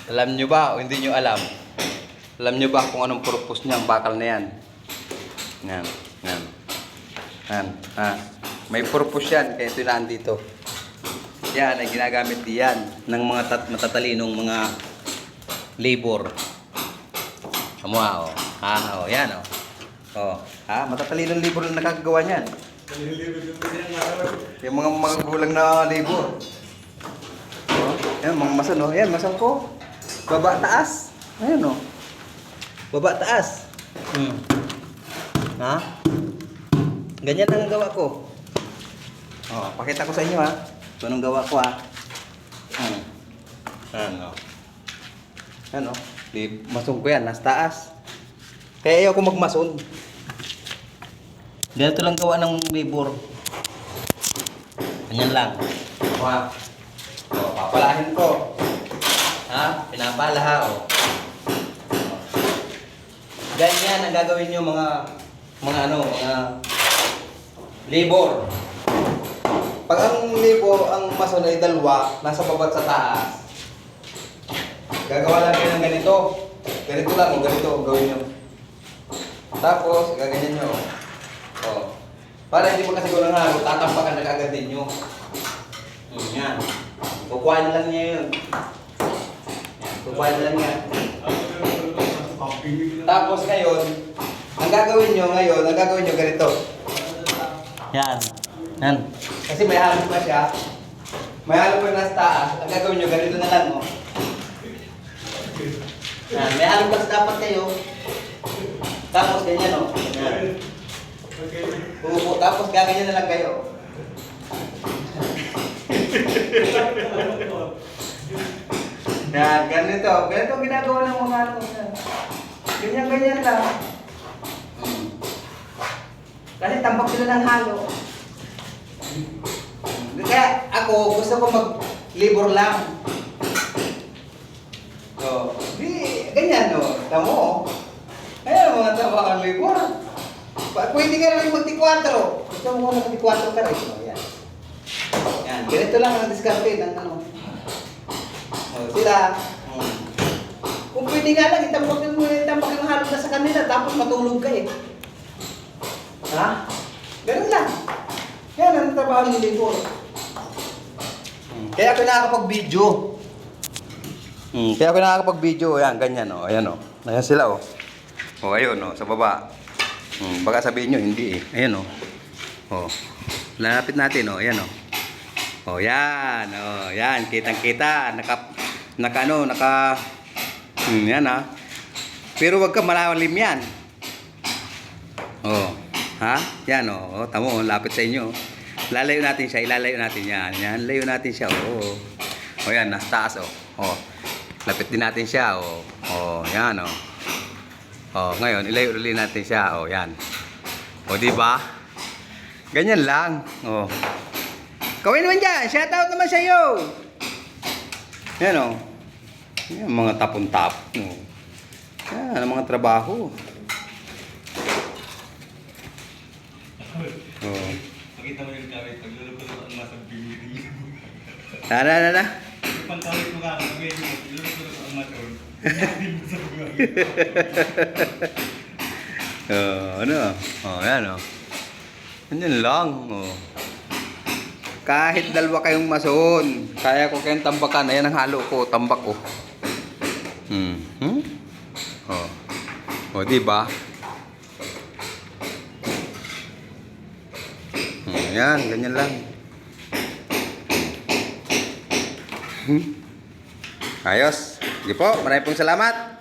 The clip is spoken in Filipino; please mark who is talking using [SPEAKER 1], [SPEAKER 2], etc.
[SPEAKER 1] Alam nyo ba o hindi nyo alam? Alam nyo ba kung anong purpose niya ang bakal na yan? Yan. Yan. Yan. Ha? May purpose yan. Kaya ito na andito. Yan ay ginagamit diyan ng mga matatalinong mga labor. Kamuha, oh. Ha, oh, yan, oh. Oh, ha, matatalinong labor lang nakakagawa niyan. Yung mga magulang na labor. Oh, yan, mga masan, oh. Yan, masan ko. Baba, taas. Ayan, oh. Baba, taas. Ha? Ganyan ang gawa ko. Oh, pakita ko sa inyo, ha. Ito anong gawa ko, ha. Ano? Ano? Masong ko yan, nasa taas. Kaya ayaw ko magmason. Ganito lang gawa ng labor. Ganyan lang. Ha? O, papalahin ko. Ha? Pinapala, ha, o. Ganyan ang gagawin nyo mga labor. Pag ang labor, ang mason ay dalawa, nasa baba sa taas. Gagawa lang kayo ng ganito. Ganito lang, o ganito, gawin nyo. Tapos, gaganyan nyo. O. Para hindi makasiguro ng halo, tatampakan na agad din nyo. Yan. Kukuhaan lang niya yun. Kukuhaan lang niya. Tapos ngayon, ang gagawin nyo ganito. Yan. Yan. Kasi may halo pa siya. May halo pa nasa taas. Ang gagawin nyo, ganito na lang, oh. Yan. May halo pa dapat kayo. Tapos ganyan, oh. Yan. Upo. Tapos gaganyan na lang kayo. Yan. Ganito. Ganito ginagawa ng mga ano. Ganyan lang. Kasi tambak sila ng halo. Kaya ako, gusto ko mag-labor lang. So, ganyan, no? Tamo. Ayan mga tambak ang labor. Pwede ka rin magti-4. Gusto mo muna magti-4 ka rin. O, yan. Yan. Ganito lang ang diskarte ng ano. O, sila. Kung pwede nga lang, itambak yung halo na sa kanila, tapos matulog ka eh. Ha? Ganun lang. Yan ang trabaho ng labor. Kaya ako nakakapag-video. Kaya ako nakakapag-video. Ayan, ganyan, o. Ayan, o. Ayan sila, o. O, ayun, o. Sa baba. Baka sabihin nyo, hindi eh. Ayan, o. O. Lapit natin, o. Ayan, o. O, yan. O, yan. Kitang-kita. Yan, ha. Pero wag ka malalim yan. O. Ha? Yan, o. Tamo, lapit sa inyo. Ilalayo natin yan. Yan, layo natin siya, o. O, yan, nasa taas, o. O. Lapit din natin siya, o. O, yan, o. O, ngayon, ilayo ulit natin siya, o, yan. O, diba? Ganyan lang, o. Kawin naman dyan, shout out naman sa iyo. Yan, o. Yan, mga tapon-tap, o. Yan, ang mga trabaho. O.
[SPEAKER 2] Pakita mo yung kawit, paglulupot ang masabing hindi.
[SPEAKER 1] Na.
[SPEAKER 2] Pang kawit mo ka, paglulupot ang maton. Hindi mo sa buhay.
[SPEAKER 1] Ano? Yan, o. Ganyan lang, o. Kahit dalawa kayong mason, kaya ko kayong tambakan. Ayan ang halo ko, tambak, o. O, diba? Yan, ganyan lang. Ayos. Sige po, maraming pong salamat.